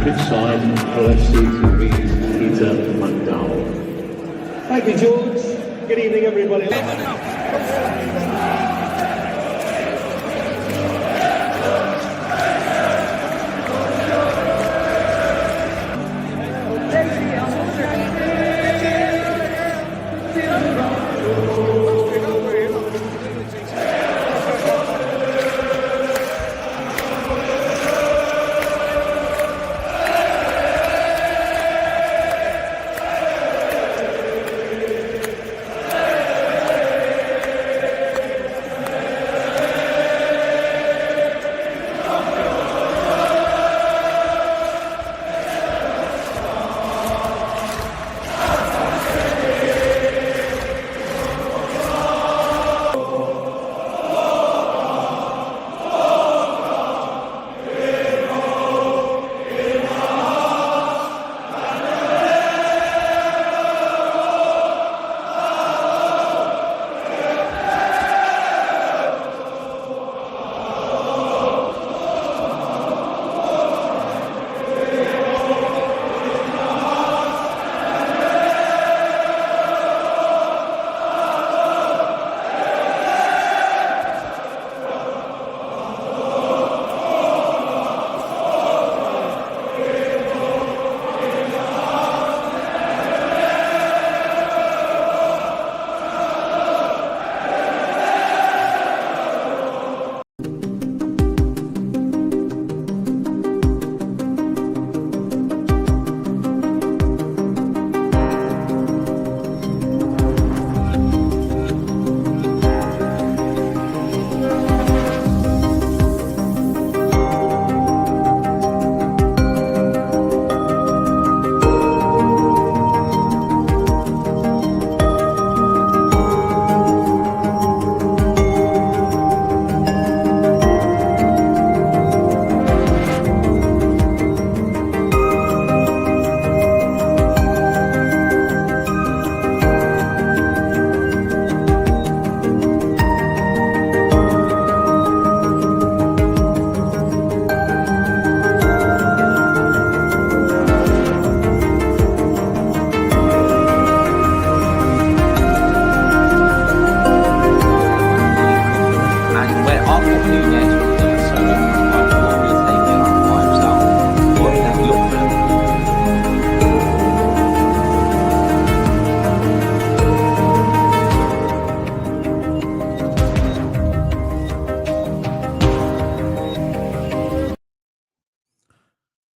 Pitch side, OFC to be Peter McDowell. Thank you, George. Good evening, everybody.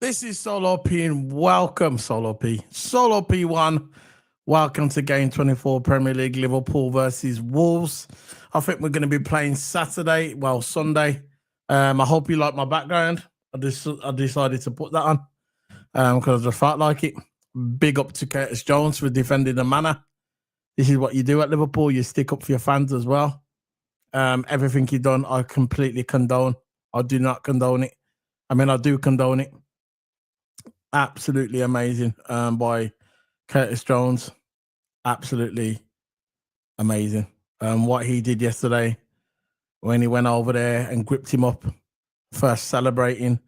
This is Solo P and welcome, Solo P. Solo P1, welcome to Game 24 Premier League, Liverpool versus Wolves. I think we're going to be playing Sunday. I hope you like my background. I decided to put that on because I just felt like it. Big up to Curtis Jones for defending the manor. This is what you do at Liverpool. You stick up for your fans as well. Everything you've done, I completely condone. I do not condone it. I mean, I do condone it. Absolutely amazing by Curtis Jones. Absolutely amazing. What he did yesterday when he went over there and gripped him up, first celebrating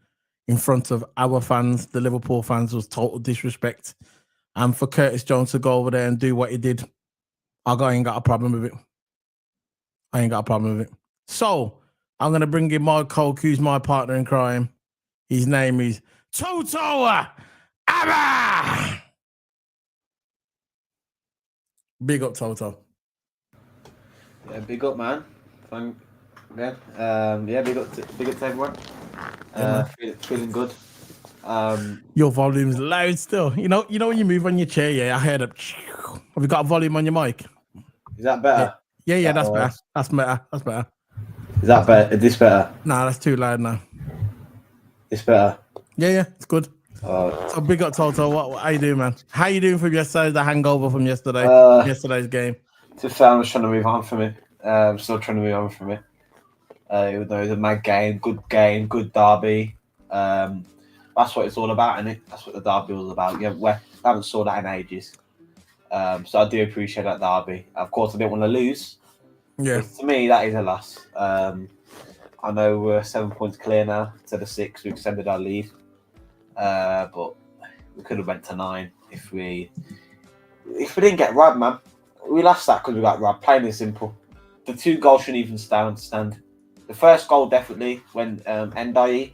in front of our fans, the Liverpool fans, was total disrespect. And for Curtis Jones to go over there and do what he did, I ain't got a problem with it. So I'm going to bring in my Coke, who's my partner in crime. His name is Toto Abba. Big up, Toto. Yeah, big up, man. Thank again. Big up to everyone. Feeling good. Your volume's loud still. You know when you move on your chair, yeah, I heard it. Have you got a volume on your mic? Is that better? Yeah, that's better. That's better. Is that better? Is this better? Nah, that's too loud now. It's better. Yeah, it's good. So big up, Toto. How you doing, man? How you doing from yesterday? The hangover from yesterday's game. To be fair, I'm just trying to move on from it. I'm still trying to move on from it. Even though it was a mad game, good derby. That's what it's all about, isn't it? That's what the derby was about. Yeah, we haven't saw that in ages. So I do appreciate that derby. Of course, I didn't want to lose. Yeah. But to me, that is a loss. I know we're 7 points clear now to the 6. We extended our lead. but we could have went to 9 if we didn't get robbed, man. We lost that because we got robbed. Plain and simple. The 2 goals shouldn't even stand. The first goal definitely when Ndiaye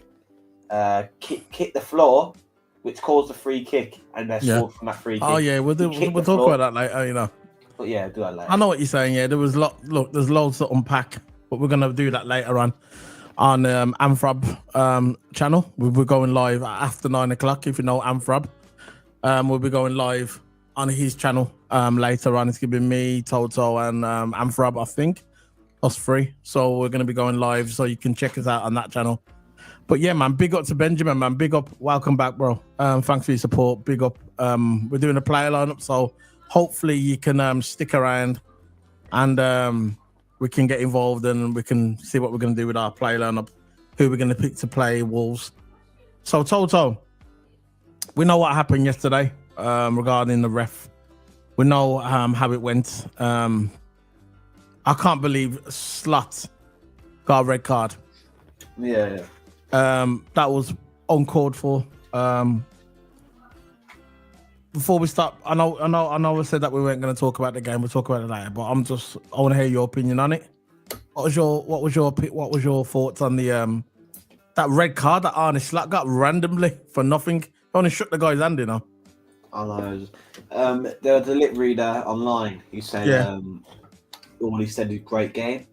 kicked the floor, which caused the free kick, and they scored from that free kick. Oh yeah, we'll talk about that later. You know. But yeah, do that later. I know what you're saying. Yeah, there was there's loads to unpack, but we're gonna do that later on Amfrab channel. We'll be going live after 9 o'clock. If you know Amfrab, we'll be going live on his channel later on. It's gonna be me, Toto, and Amfrab. I think us 3. So we're gonna be going live, so you can check us out on that channel. But yeah, man, big up to Benjamin, man. Big up, welcome back, bro. Thanks for your support. Big up. We're doing a player lineup, so hopefully you can stick around and we can get involved and we can see what we're going to do with our player lineup, who we're going to pick to play Wolves. So, Toto, we know what happened yesterday regarding the ref. We know how it went. I can't believe Slot got a red card. Yeah. That was uncalled for. Before we start, I know I said that we weren't going to talk about the game. We'll talk about it later, but I want to hear your opinion on it. What was your thoughts on the that red card that Arne Slot got randomly for nothing? Only shook the guy's hand, you know. I know. There was a lip reader online. He said, all he said is great game.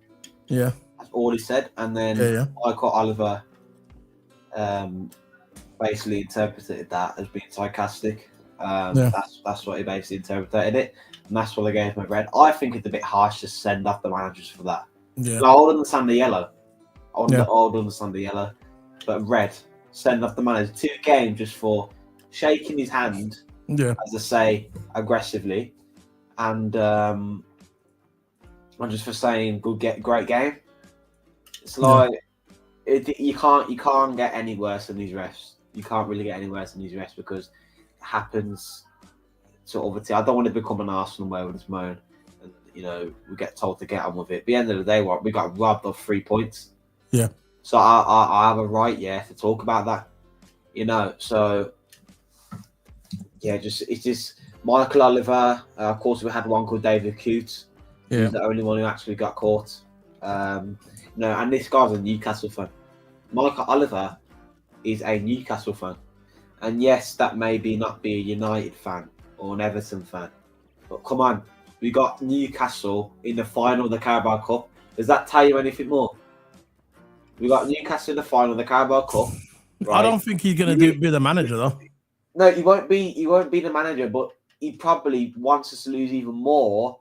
Yeah. That's all he said, and then Michael Oliver basically interpreted that as being sarcastic. That's what he basically interpreted it, and that's what they gave him a red. I think it's a bit harsh to send off the managers for that. Yeah, I would understand the yellow. I would understand the yellow, but red, send off the manager 2 games just for shaking his hand, as I say, aggressively, and just for saying great game. It's like you can't get any worse than these refs. You can't really get any worse than these refs because happens sort of. I don't want to become an Arsenal where we just moan and we get told to get on with it. But at the end of the day, we got robbed of 3 points. Yeah. So I have a right, to talk about that. So it's just Michael Oliver. Of course, we had one called David Coote. Yeah. He's the only one who actually got caught. And this guy's a Newcastle fan. Michael Oliver is a Newcastle fan. And yes, that may not be a United fan or an Everton fan. But come on, we got Newcastle in the final of the Carabao Cup. Does that tell you anything more? We got Newcastle in the final of the Carabao Cup. Right? I don't think he's going to be the manager, though. No, he won't be the manager, but he probably wants us to lose even more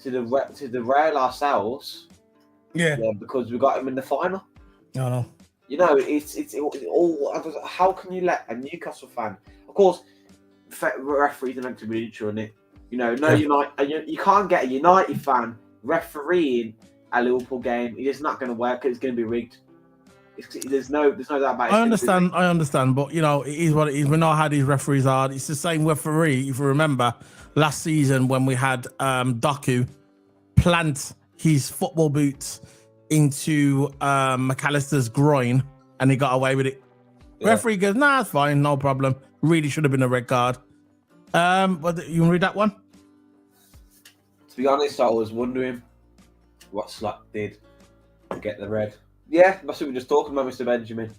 to the rail ourselves. Yeah, because we got him in the final. I know. It's all. How can you let a Newcastle fan? Of course, referees are meant to be neutral, isn't it? You can't get a United fan refereeing a Liverpool game. It's not going to work. It's going to be rigged. There's no doubt about it. I understand, but it is what it is. We know how these referees are. It's the same referee. If you remember last season when we had Doku plant his football boots into McAllister's groin and he got away with it. Referee goes, nah, it's fine, no problem. Really should have been a red card. But you want to read that one? To be honest, I was wondering what Slot did to get the red. Yeah, that's what we're just talking about, Mr. Benjamin.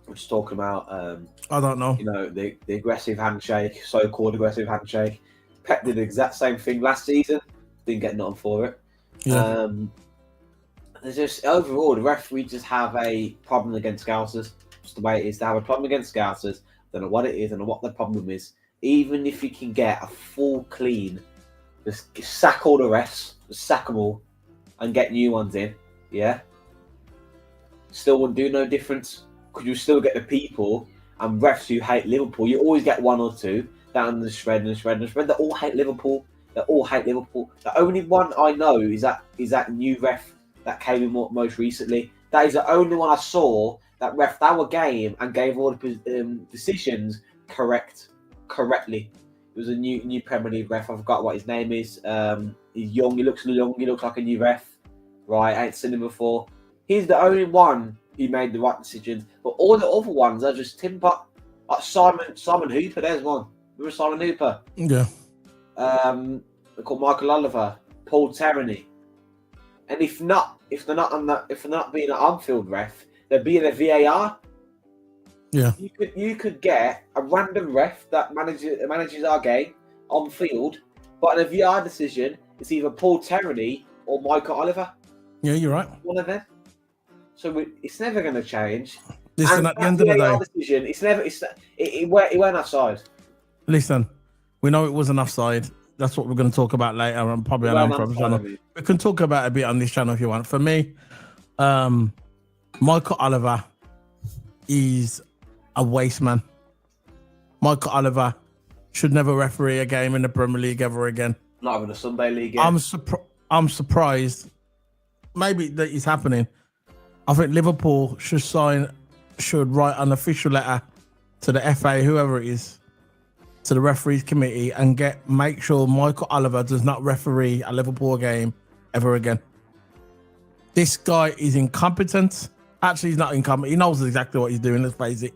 We're just talking about I don't know. The aggressive handshake, so-called aggressive handshake. Pep did the exact same thing last season. Didn't get nothing for it. Yeah. There's just overall the referees just have a problem against Scousers. Just the way it is. They have a problem against Scousers. Don't know what it is. Don't know what the problem is. Even if you can get a full clean, just sack all the refs, just sack them all, and get new ones in. Yeah. Still wouldn't do no difference because you still get the people and refs who hate Liverpool. You always get 1 or 2 down the shred. They all hate Liverpool. The only one I know is that new ref that came in most recently. That is the only one I saw that refed our game and gave all the decisions correctly. It was a new Premier League ref. I forgot what his name is. He's young. He looks like a new ref. Right, I ain't seen him before. He's the only one who made the right decisions. But all the other ones are just tin pot. Like Simon Hooper, there's one. Remember Simon Hooper? Yeah. They call Michael Oliver, Paul Terreny. And if they're not being an on-field ref, they're being a VAR. Yeah. You could get a random ref that manages our game on field, but in a VR decision, it's either Paul Terreny or Michael Oliver. Yeah, you're right. One of them. So it's never going to change. Listen, and at the end of the VAR day, decision, it went offside. listen, we know it wasn't offside. That's what we're going to talk about later, and probably on our channel. We can talk about it a bit on this channel if you want. For me, Michael Oliver is a waste man. Michael Oliver should never referee a game in the Premier League ever again. Not even a Sunday League game. I'm surprised. Maybe that is happening. I think Liverpool should write an official letter to the FA, whoever it is, to the referees committee, and make sure Michael Oliver does not referee a Liverpool game ever again. This guy is incompetent. Actually, he's not incompetent. He knows exactly what he's doing. Let's face it.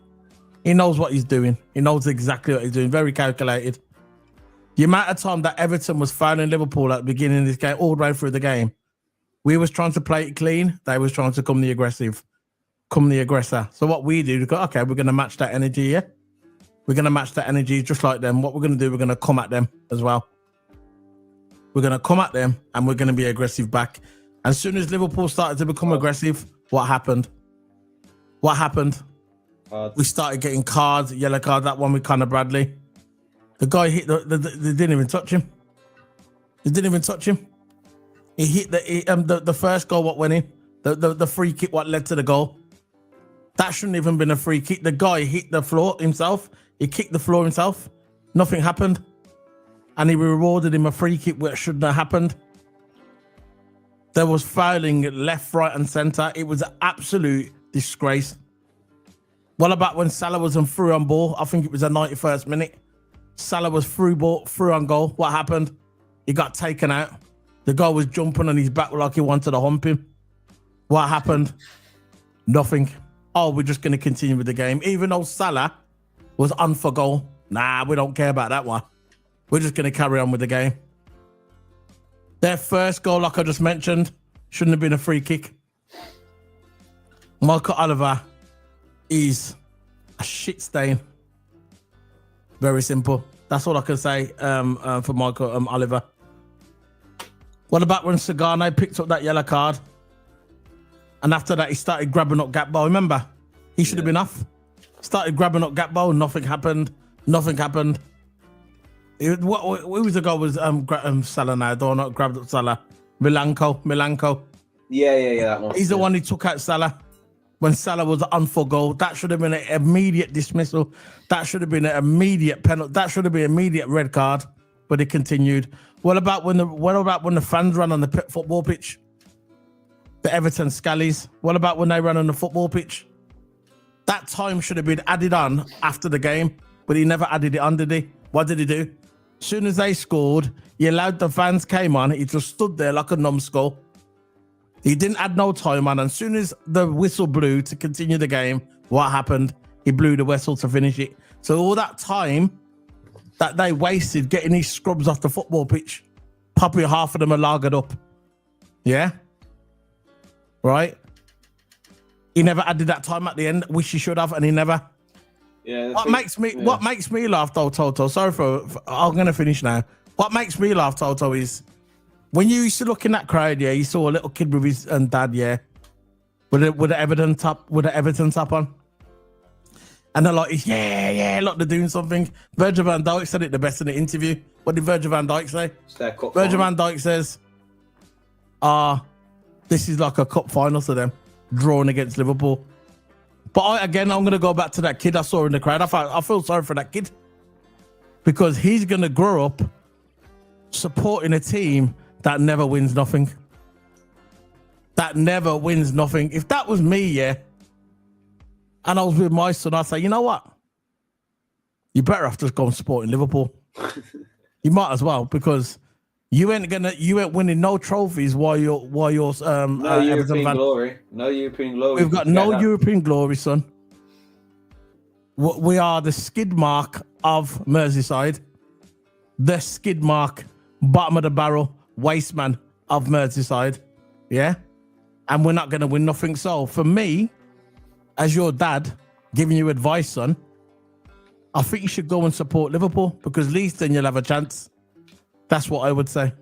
He knows what he's doing. He knows exactly what he's doing. Very calculated. The amount of time that Everton was fouling Liverpool at the beginning of this game, all the way through the game, we was trying to play it clean. They was trying to come the aggressor. So what we do, we go, okay, we're going to match that energy, yeah? We're going to match that energy just like them. What we're going to do, we're going to come at them as well. We're going to come at them and we're going to be aggressive back. As soon as Liverpool started to become aggressive, what happened? We started getting cards, yellow card, that one with Conor Bradley. The guy hit they didn't even touch him. He hit the first goal what went in, the free kick what led to the goal. That shouldn't even been a free kick. The guy hit the floor himself. He kicked the floor himself. Nothing happened. And he rewarded him a free kick which shouldn't have happened. There was fouling left, right and centre. It was an absolute disgrace. What about when Salah was through on ball? I think it was the 91st minute. Salah was through on goal. What happened? He got taken out. The guy was jumping on his back like he wanted to hump him. What happened? Nothing. Oh, we're just going to continue with the game. Even though Salah was on for goal. Nah, we don't care about that one. We're just going to carry on with the game. Their first goal, like I just mentioned, shouldn't have been a free kick. Michael Oliver is a shit stain. Very simple. That's all I can say for Michael Oliver. What about when Sagano picked up that yellow card? And after that, he started grabbing up Gakpo. Remember? He should have been off. Started grabbing up Gakpo. Nothing happened. Who was the guy was Salah now? Don't not grabbed up Salah. Milanko. Yeah, that one. He's the one who took out Salah. When Salah was on for goal, that should have been an immediate dismissal. That should have been an immediate penalty. That should have been an immediate red card. But it continued. What about when the fans ran on the football pitch? The Everton Scallies. What about when they ran on the football pitch? That time should have been added on after the game, but he never added it on, did he? What did he do? As soon as they scored, he allowed the fans came on. He just stood there like a numbskull. He didn't add no time on. And as soon as the whistle blew to continue the game, what happened? He blew the whistle to finish it. So all that time that they wasted getting these scrubs off the football pitch, probably half of them are lagered up. Yeah? Right? He never added that time at the end, which he should have, and he never. Yeah. What makes me laugh though, Toto? Sorry for I'm gonna finish now. What makes me laugh, Toto, is when you used to look in that crowd, yeah, you saw a little kid with his dad, yeah, with the Everton top on. And they're like, yeah, like they're doing something. Virgil van Dijk said it the best in the interview. What did Virgil van Dijk say? Virgil van Dijk says, this is like a cup final to them, drawing against Liverpool. But I'm going to go back to that kid I saw in the crowd. I feel sorry for that kid because he's going to grow up supporting a team that never wins nothing. If that was me, yeah, and I was with my son, I'd say, you know what? You better have to go and supporting Liverpool. You might as well, because you ain't winning no trophies while you're no European glory. No European glory. We've got no European glory, son. We are the skid mark of Merseyside, the skid mark, bottom of the barrel, waste man of Merseyside. Yeah. And we're not going to win nothing. So for me, as your dad giving you advice, son, I think you should go and support Liverpool because at least then you'll have a chance. That's what I would say.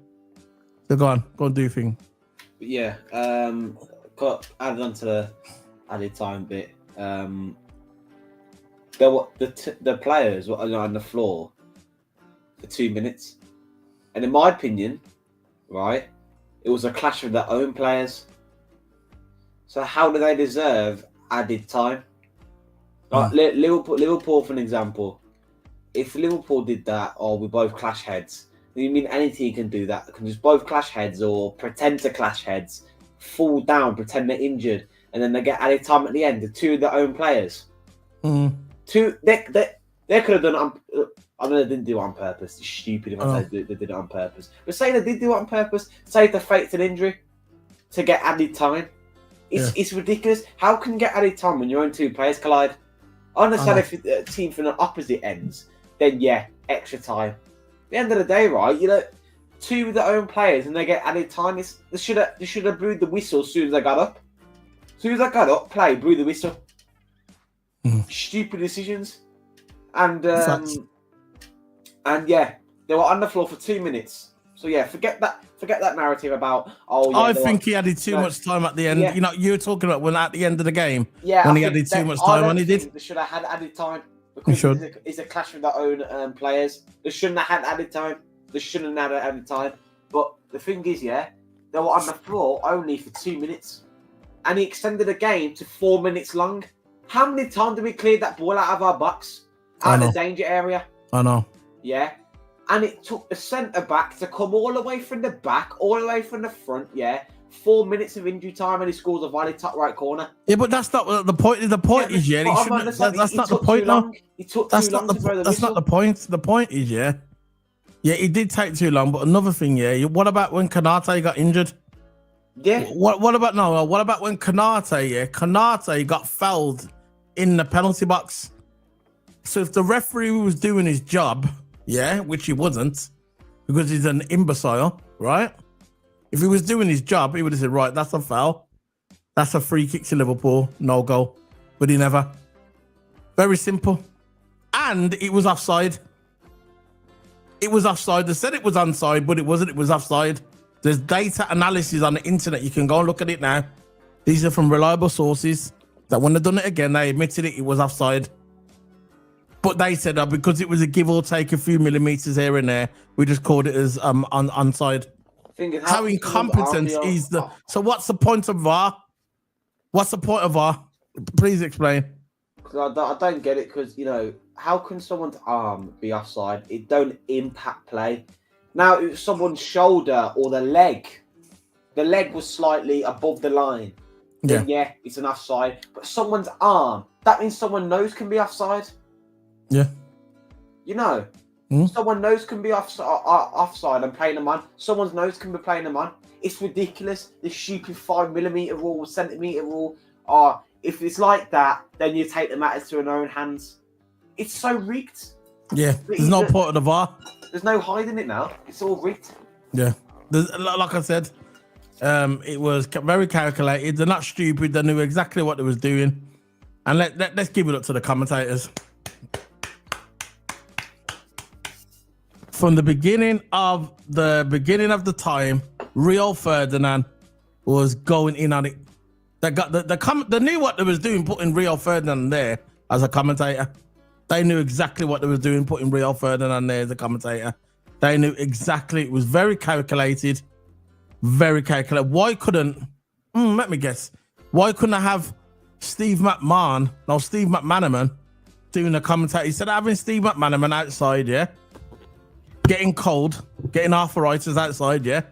So go and do your thing. But yeah, got added on to the added time bit. There were the players were on the floor for 2 minutes, and in my opinion, right, it was a clash of their own players. So how do they deserve added time? Like Liverpool, for an example, if Liverpool did that, or we both clash heads, then you mean any team can do that? Can just both clash heads or pretend to clash heads, fall down, pretend they're injured, and then they get added time at the end. The two of their own players. Two, they could have done it. I know they didn't do it on purpose. It's stupid if I say they did it on purpose. But say they did do it on purpose, say they faked an injury to get added time. It's ridiculous. How can you get added time when your own two players collide? I understand if a team from the opposite ends, then yeah, extra time. At the end of the day, right, you know, two of their own players and they get added time. They should have blew the whistle as soon as they got up. As soon as I got up, blew the whistle. Stupid decisions. And yeah, they were on the floor for 2 minutes. So yeah, forget that narrative about I think he added too much time at the end. Yeah. You know, you were talking about when at the end of the game. Yeah, when he added too much time when he did. They should have had added time because it's a clash with their own players. They shouldn't have had added time. They shouldn't have had added time. But the thing is, yeah, they were on the floor only for 2 minutes, and he extended the game to 4 minutes long. How many times did we clear that ball out of our box, out of the danger area? I know. Yeah. And it took the centre-back to come all the way from the back, all the way from the front, 4 minutes of injury time, and he scores a volley top right corner. Yeah, but that's not the point. The point is, that's not the point, no. That's not the point. The point is, yeah, it did take too long. But another thing, what about when Kanate got injured? Yeah. What about when Kanate got fouled in the penalty box? So if the referee was doing his job, which he wasn't, because he's an imbecile, right? If he was doing his job, he would have said, right, that's a foul. That's a free kick to Liverpool, no goal. But he never. Very simple. And it was offside. It was offside. They said it was onside, but it wasn't. It was offside. There's data analysis on the internet. You can go and look at it now. These are from reliable sources that when they've done it again, they admitted it was offside. But they said because it was a give or take a few millimeters here and there, we just called it as onside. How incompetent is the... So what's the point of VAR? What's the point of VAR? Please explain. I don't get it because, you know, how can someone's arm be offside? It don't impact play. Now, if someone's shoulder or the leg was slightly above the line, then it's an offside. But someone's arm, that means someone knows can be offside. Yeah. You know, someone knows can be offside and playing them on. Someone's nose can be playing them on. It's ridiculous. The stupid 5mm rule, centimetre rule. If it's like that, then you take the matters to your own hands. It's so rigged. Yeah, there's no point of the VAR. There's no hiding it now. It's all rigged. Yeah. Like I said, it was very calculated. They're not stupid. They knew exactly what they was doing. And let's give it up to the commentators. From the beginning of the time, Rio Ferdinand was going in on it. They knew what they was doing, putting Rio Ferdinand there as a commentator. They knew exactly what they was doing, putting Rio Ferdinand there as a commentator. They knew exactly. It was very calculated. Very calculated. Why couldn't, let me guess, why couldn't I have Steve McManaman doing a commentator? Instead of having Steve McManaman outside, getting cold, getting arthritis outside,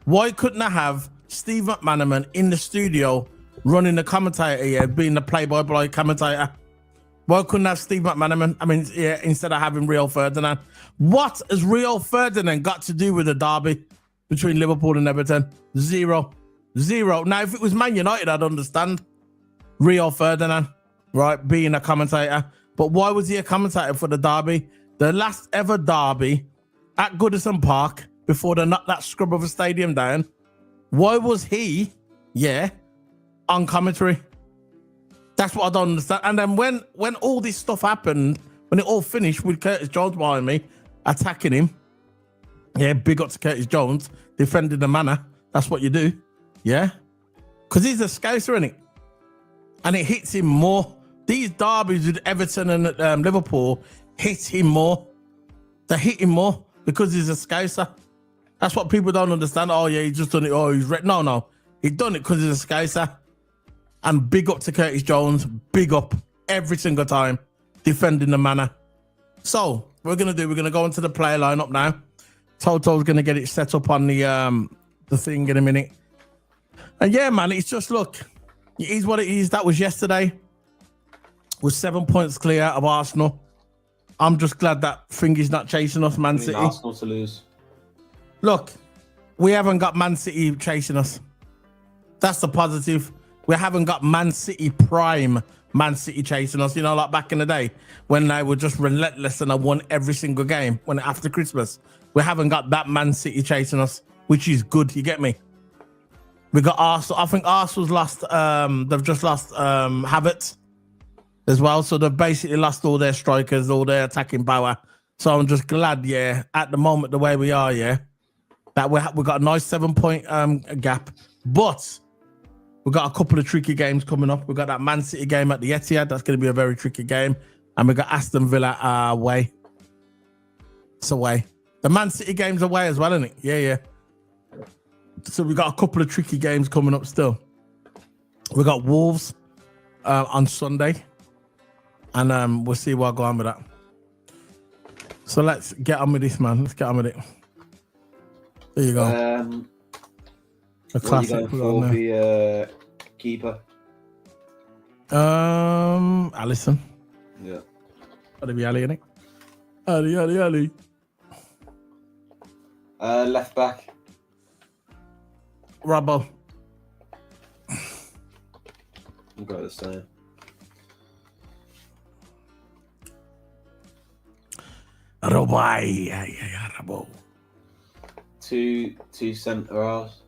why couldn't I have Steve McManaman in the studio running the commentator, being the play-by-play commentator? Why couldn't I have Steve McManaman? I mean, instead of having Rio Ferdinand. What has Rio Ferdinand got to do with the derby between Liverpool and Everton? Zero. Now, if it was Man United, I'd understand Rio Ferdinand, right, being a commentator. But why was he a commentator for the derby? The last ever derby at Goodison Park before they knocked that scrub of a stadium down. Why was he, on commentary? That's what I don't understand. And then when all this stuff happened, when it all finished with Curtis Jones behind me, attacking him, big up to Curtis Jones, defending the manor. That's what you do, because he's a scouser, isn't it? And it hits him more. These derbies with Everton and Liverpool hit him more. They hit him more because he's a scouser. That's what people don't understand. Oh, yeah, he's just done it. Oh, he's No. He done it because he's a scouser. And big up to Curtis Jones. Big up every single time. Defending the manor. So, we're going to go into the player lineup now. Toto's going to get it set up on the thing in a minute. And yeah, man, it's just, look, it is what it is. That was yesterday. We're 7 points clear of Arsenal. I'm just glad that Thingy's not chasing us, Man City. Arsenal to lose. Look, we haven't got Man City chasing us. That's the positive. We haven't got Man City prime Man City chasing us. You know, like back in the day when they were just relentless and I won every single game when after Christmas. We haven't got that Man City chasing us, which is good. You get me? We got Arsenal. I think Arsenal's lost. They've just lost Havertz as well. So they've basically lost all their strikers, all their attacking power. So I'm just glad, at the moment, the way we are, that we got a nice 7 point gap. But we've got a couple of tricky games coming up. We've got that Man City game at the Etihad. That's going to be a very tricky game. And we got Aston Villa away. It's away. The Man City game's away as well, isn't it? Yeah. So we got a couple of tricky games coming up still. We got Wolves on Sunday. And we'll see what I go on with that. So let's get on with this, man. Let's get on with it. There you go. A classic. For the keeper? Alisson. Yeah. Gotta be Ali, innit? Ali. Left back. Robbo. I've got the same. Robbo. Two centre halves.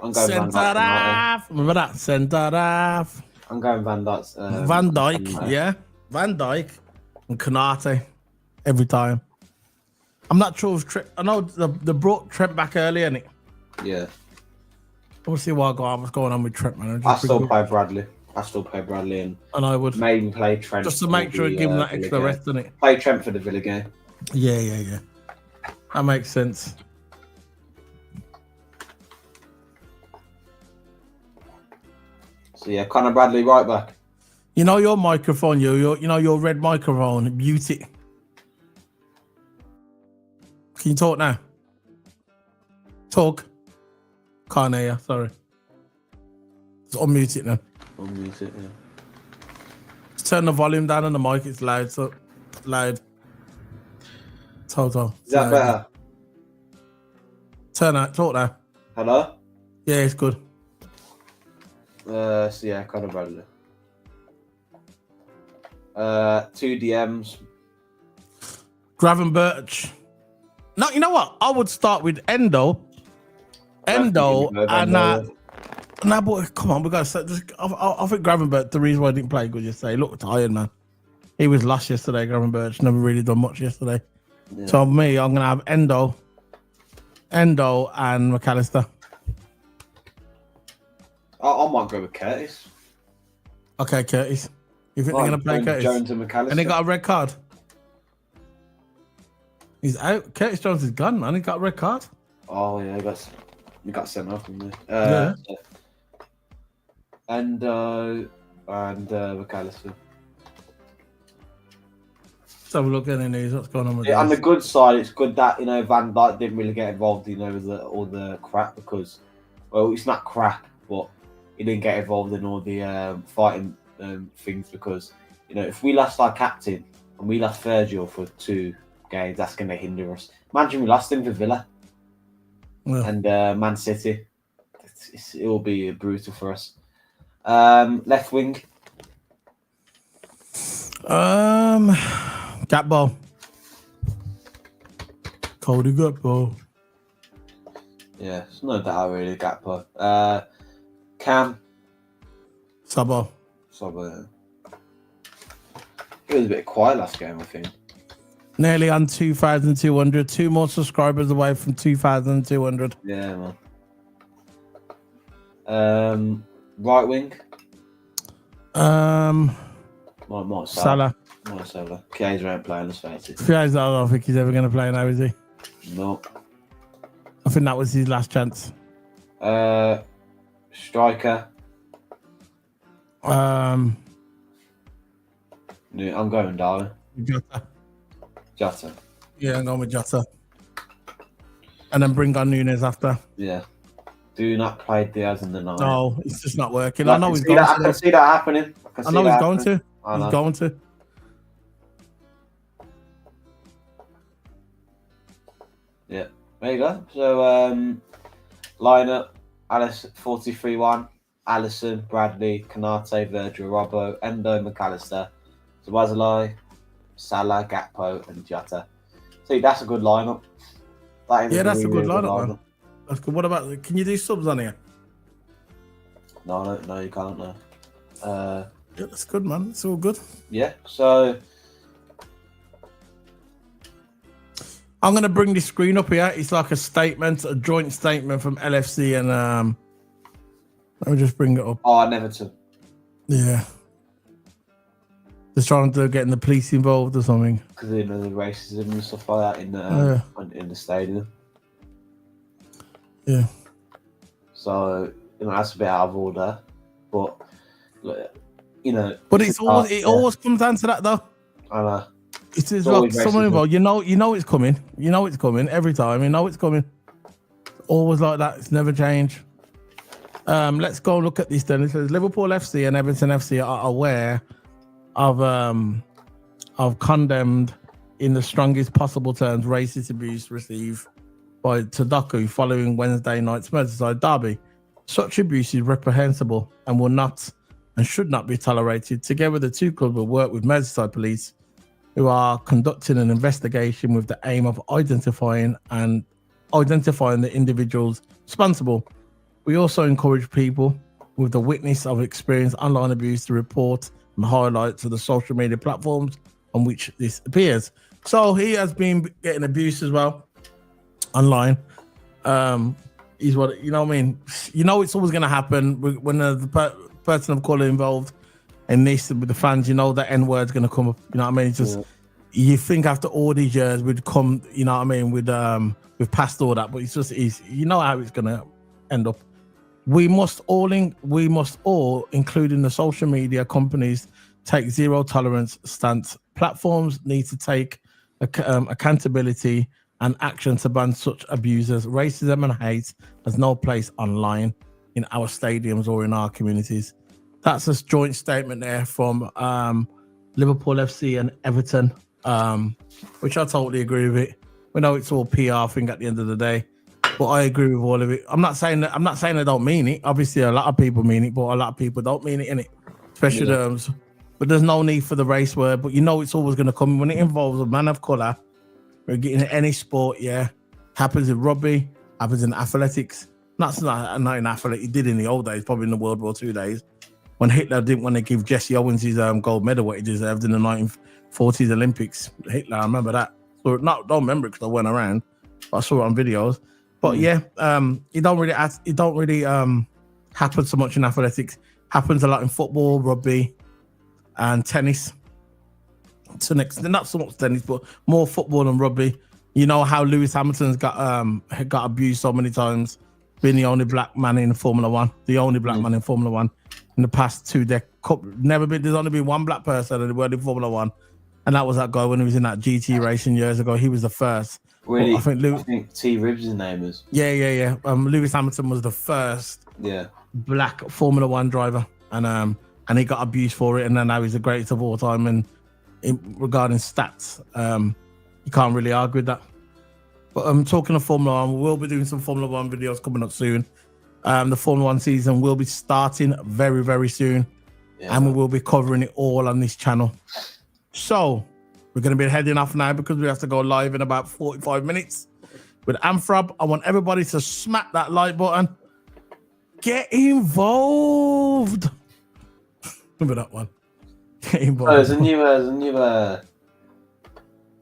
I'm going Van Centre Dijk. half. Remember that? Centre half. I'm going Van Dijk. Van Dijk, yeah. Van Dijk and Konate every time. I'm not sure if Trent. I know they brought Trent back earlier, innit? Yeah. We'll see what's going on with Trent, man. I still play Bradley. And I would maybe play Trent. just to make sure give him that extra game. rest, innit? Play Trent for the Villa game. Yeah. That makes sense. So yeah, Conor Bradley right back. You know your microphone, you know your red microphone. Mute it. Can you talk now? Talk. Can't hear you. Sorry. Just unmute it now. Unmute it. Yeah. Just turn the volume down on the mic. It's loud. So loud. Total. Is that better? Turn out. Talk now. Hello. Yeah, it's good. So yeah, Conor Bradley. 2 DMs. Gravenberch. No, you know what? I would start with Endo. And but come on, we got to. I think Gravenberch. The reason why I didn't play good yesterday, he looked tired, man. He was lost yesterday. Gravenberch never really done much yesterday. Yeah. So me, I'm gonna have Endo, and McAllister. I might go with Curtis. Okay, Curtis. You think they're gonna play Curtis? Jones and McAllister. And he got a red card. He's out. Curtis Jones is gone, man. He got a red card. Oh yeah, he got sent off, didn't he? Yeah. And McAllister. Let's have a look at the news. What's going on with On the good side, it's good that Van Dijk didn't really get involved, with all the crap because, well, it's not crap, but he didn't get involved in all the fighting things because, if we lost our captain and we lost Virgil for 2 games, that's going to hinder us. Imagine we lost him for Villa and Man City. It will be brutal for us. Left wing. Gakpo. Cody Gakpo. Yeah, it's no doubt really Gakpo. Cam. Sabo. It was a bit quiet last game, I think. Nearly on 2,200. 2 more subscribers away from 2,200. Yeah, man. Right wing. Salah. Salah. Chiesa ain't playing, let's face it. I don't think he's ever going to play now, is he? No. I think that was his last chance. Striker. Um, No, I'm going Darwin. Jota. Yeah, I'm going with Jota. And then bring on Nunes after. Yeah. Do not play Diaz in the 9. No, it's just not working. I I know can he's see going that. I to. can see that happening. I know he's going to. He's going to. Yeah. There you go. So, lineup: Alice 43-1, Allison, Bradley, Kanate, Virgil, Robbo, Endo, McAllister, Zawazalai, Salah, Gakpo, and Jota. See, that's a good lineup. Yeah, that's a good lineup, man. That's good. What about? Can you do subs on here? No, you can't. No. Yeah, that's good, man. It's all good. Yeah. So I'm gonna bring this screen up here. It's like a statement, a joint statement from LFC and let me just bring it up. Everton. Yeah. Just trying to getting the police involved or something. Because the racism and stuff like that in the stadium. Yeah. So that's a bit out of order, but but it always comes down to that though. I know. It's like someone involved. You know it's coming. You know it's coming every time. You know it's coming. Always like that. It's never changed. Let's go look at this then. It says Liverpool FC and Everton FC are aware of condemned in the strongest possible terms racist abuse received by Tadaku following Wednesday night's Merseyside derby. Such abuse is reprehensible and will not and should not be tolerated. Together, the two clubs will work with Merseyside police, who are conducting an investigation with the aim of identifying the individuals responsible. We also encourage people with the witness of experienced online abuse to report and highlight to the social media platforms on which this appears. So he has been getting abuse as well online. Is what you know. What I mean, it's always going to happen when the person of color involved in this with the fans. The N word's going to come up. You know what I mean? It's just you think after all these years we'd come. You know what I mean? We've passed all that, but it's just easy. You know how it's going to end up. We must all, including the social media companies, take zero tolerance stance. Platforms need to take accountability and action to ban such abusers. Racism and hate has no place online, in our stadiums or in our communities. That's a joint statement there from Liverpool FC and Everton, which I totally agree with it. We know it's all PR thing at the end of the day, but I agree with all of it. I'm not saying I don't mean it. Obviously, a lot of people mean it, but a lot of people don't mean it, innit? Especially those. But there's no need for the race word. But it's always going to come when it involves a man of colour. We're getting any sport, happens in rugby, happens in athletics. Not in athletics. It did in the old days, probably in the World War II days, when Hitler didn't want to give Jesse Owens his gold medal what he deserved in the 1940s Olympics. Hitler, I remember that. So don't remember it because I went around. But I saw it on videos. But it don't really happen so much in athletics. Happens a lot in football, rugby, and tennis. Not so much tennis, but more football and rugby. You know how Lewis Hamilton's got abused so many times, being the only black man in Formula One, in the past 2 decades. There's only been one black person in the world in Formula One, and that was that guy when he was in that GT racing years ago. He was the first. Really, I think T. Ribs' name is. Yeah. Lewis Hamilton was the first black Formula One driver, and he got abused for it, and then now he's the greatest of all time. And regarding stats, you can't really argue with that. But I'm talking of Formula One. We'll be doing some Formula One videos coming up soon. The Formula One season will be starting very, very soon, and we will be covering it all on this channel. So we're going to be heading off now because we have to go live in about 45 minutes with Amfrab. I want everybody to smack that like button. Get involved. Remember that one? Get involved. Oh, there's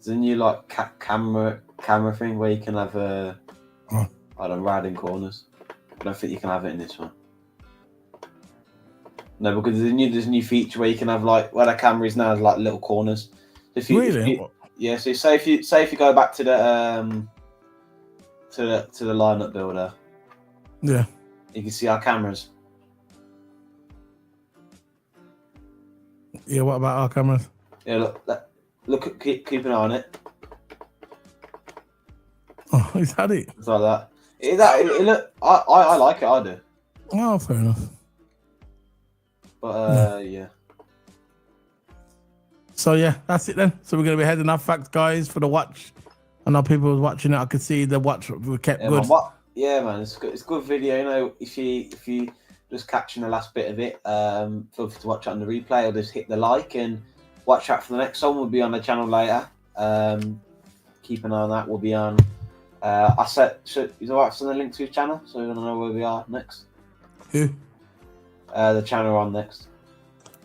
a new like camera thing where you can have I don't know, riding corners. I don't think you can have it in this one. No, because there's a new feature where you can have like where the camera is now, like little corners. If you, Really? Yeah. So say if you go back to the lineup builder, Yeah. you can see our cameras. Yeah. What about our cameras? Yeah. Keep an eye on it. Oh, he's had it. It's like that. I like it. I do. Oh, fair enough. But yeah. So yeah, that's it then. So we're gonna be heading off. Facts, guys, for the watch. I know people was watching it. I could see the watch we kept good. Man, it's good. It's a good video. You know, if you just catching the last bit of it, feel free to watch it on the replay or just hit the like and watch out for the next one. We'll be on the channel later. Keep an eye on that. We'll be on. I said, is it alright to send a link to his channel so we're gonna know where we are next? Who? The channel we're on next.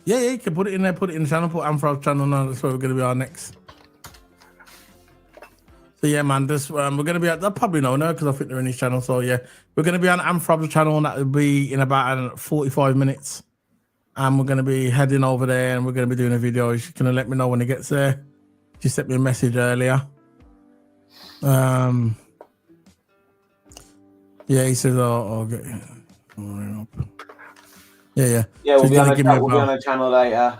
Yeah, you can put it in there. Put it in the channel. Put Amfrab's channel now. That's where we're gonna be on next. So yeah, man, this we're gonna be at. They'll probably know now because I think they're in his channel. So yeah, we're gonna be on Amfrab's channel, and that will be in about 45 minutes. And we're gonna be heading over there, and we're gonna be doing a video. She's gonna let me know when it gets there. She sent me a message earlier. Yeah, he says, "I'll get you." Yeah. Yeah, we'll be on a channel later.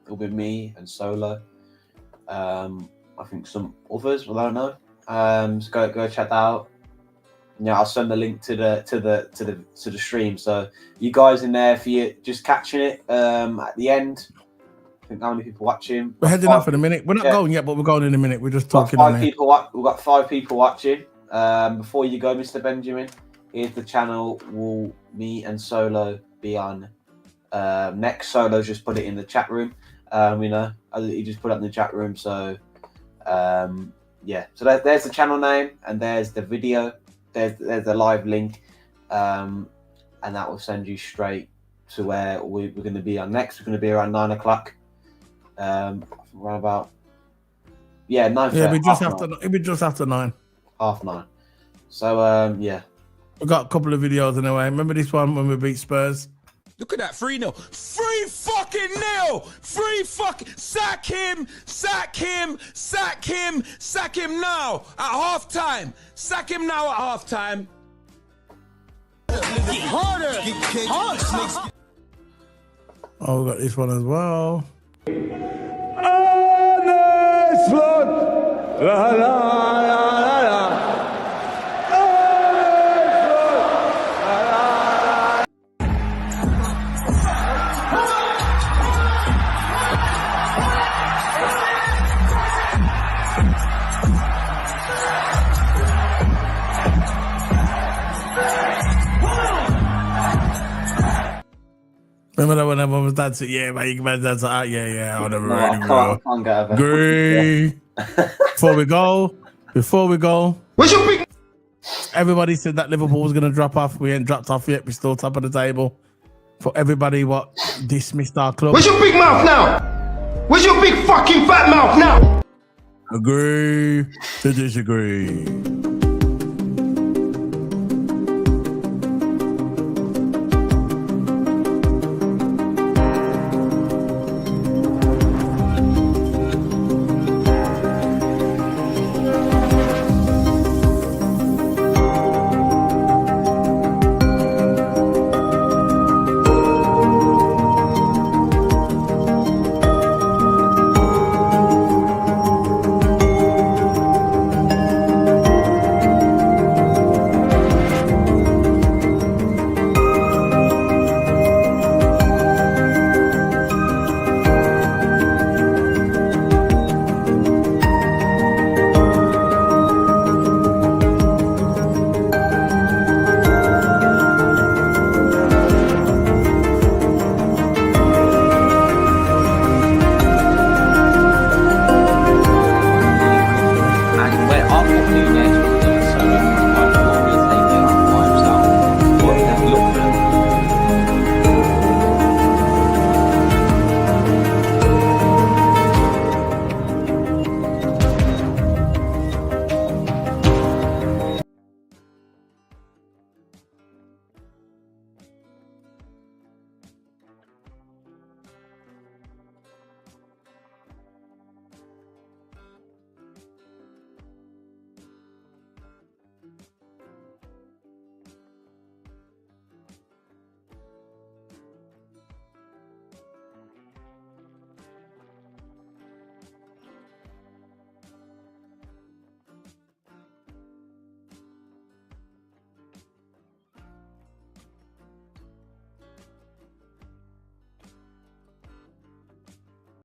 It'll be me and Solo. I think some others, well, I don't know. So go check that out. Yeah, I'll send the link to the stream. So you guys in there, for you just catching it at the end. I think how many people watching? We're heading off in a minute. We're not going yet, but we're going in a minute. We're just talking. We've got 5 people watching. Before you go, Mr. Benjamin, here's the channel. Will me and Solo be on next? Solo's just put it in the chat room. You know, he just put it in the chat room. So yeah. So there's the channel name and there's the video. There's the live link, and that will send you straight to where we're going to be on next. We're going to be around 9 o'clock. Around about 9:30. Yeah, it'll be just after 9. 9:30. So yeah, we got a couple of videos anyway. Remember this one when we beat Spurs? Look at that, 3-0. 3-fucking-0! 3-fucking... Sack him now at half-time. Sack him now at half-time. Harder! Oh, we got this one as well. Remember that when everyone was dancing? Yeah, man, you can dance like, yeah, on the radio, bro. Agree. Before we go. Where's your big... Everybody said that Liverpool was going to drop off. We ain't dropped off yet. We're still top of the table. For everybody what dismissed our club. Where's your big mouth now? Where's your big fucking fat mouth now? Agree to disagree.